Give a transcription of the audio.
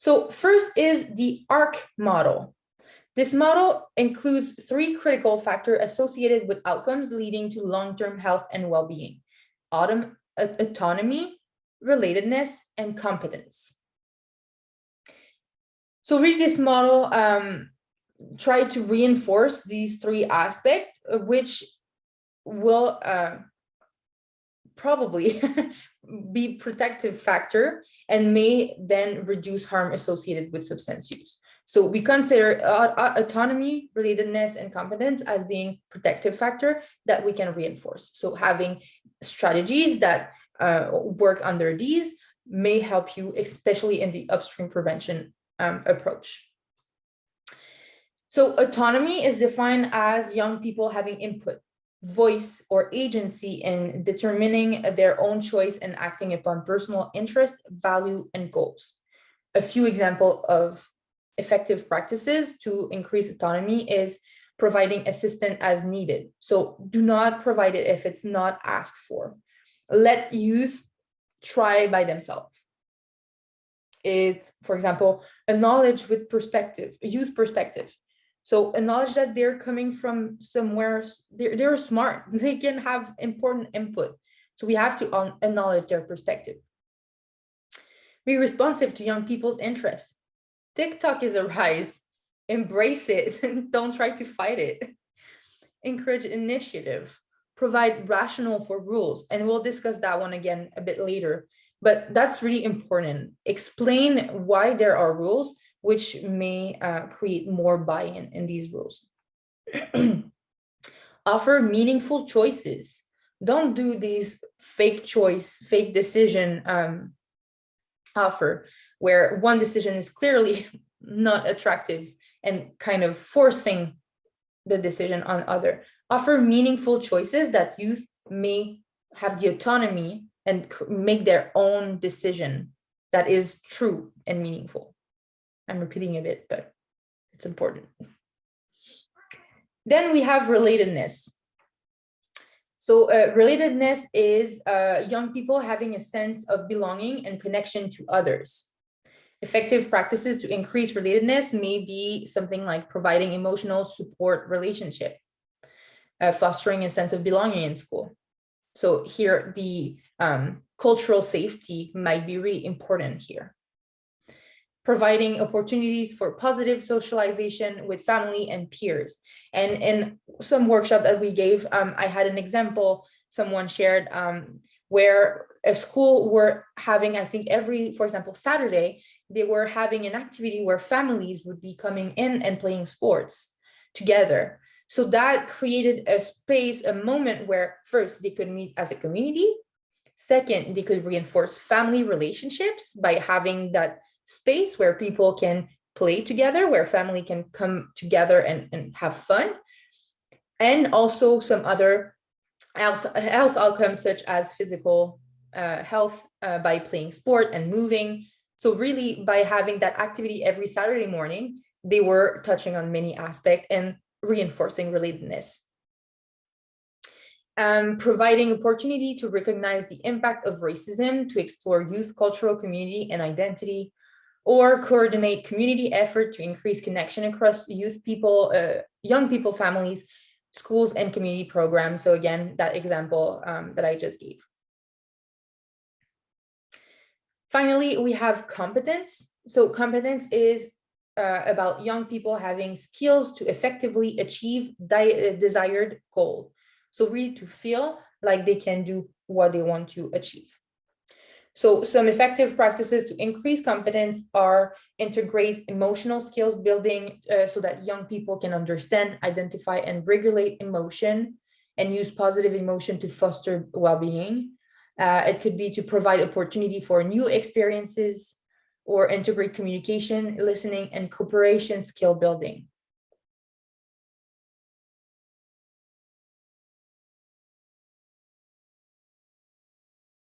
So first is the ARC model. This model includes 3 critical factors associated with outcomes leading to long-term health and well-being: autonomy, relatedness, and competence. So really this model try to reinforce these 3 aspects, which will probably be protective factor and may then reduce harm associated with substance use. So we consider autonomy, relatedness, and competence as being protective factor that we can reinforce. So having strategies that work under these may help you, especially in the upstream prevention approach. So autonomy is defined as young people having input, voice, or agency in determining their own choice and acting upon personal interest, value, and goals. A few examples of effective practices to increase autonomy is providing assistance as needed. So do not provide it if it's not asked for. Let youth try by themselves. It's, for example, acknowledge with perspective, youth perspective. So acknowledge that they're coming from somewhere, they're smart, they can have important input. So we have to acknowledge their perspective. Be responsive to young people's interests. TikTok is a rise, embrace it, and don't try to fight it. Encourage initiative, provide rationale for rules, and we'll discuss that one again a bit later, but that's really important. Explain why there are rules, which may create more buy-in in these rules. Offer meaningful choices. Don't do these fake choice, fake decision offer, where one decision is clearly not attractive and kind of forcing the decision on other. Offer meaningful choices that youth may have the autonomy and make their own decision that is true and meaningful. I'm repeating a bit, but it's important. Then we have relatedness. So relatedness is young people having a sense of belonging and connection to others. Effective practices to increase relatedness may be something like providing emotional support relationship, fostering a sense of belonging in school. So here the cultural safety might be really important here. Providing opportunities for positive socialization with family and peers. And in some workshop that we gave, I had an example someone shared where a school were having, I think for example, Saturday, they were having an activity where families would be coming in and playing sports together. So that created a space, a moment where first they could meet as a community. Second, they could reinforce family relationships by having that space where people can play together, where family can come together and have fun. And also some other health outcomes such as physical health by playing sport and moving. So really by having that activity every Saturday morning, they were touching on many aspects and reinforcing relatedness. Providing opportunity to recognize the impact of racism, to explore youth cultural community and identity, or coordinate community effort to increase connection across youth people, young people, families, schools, and community programs. So again, that example that I just gave. Finally, we have competence. So competence is about young people having skills to effectively achieve desired goal. So really to feel like they can do what they want to achieve. So some effective practices to increase competence are integrate emotional skills building so that young people can understand, identify, and regulate emotion and use positive emotion to foster well-being. It could be to provide opportunity for new experiences or integrate communication, listening, and cooperation skill building.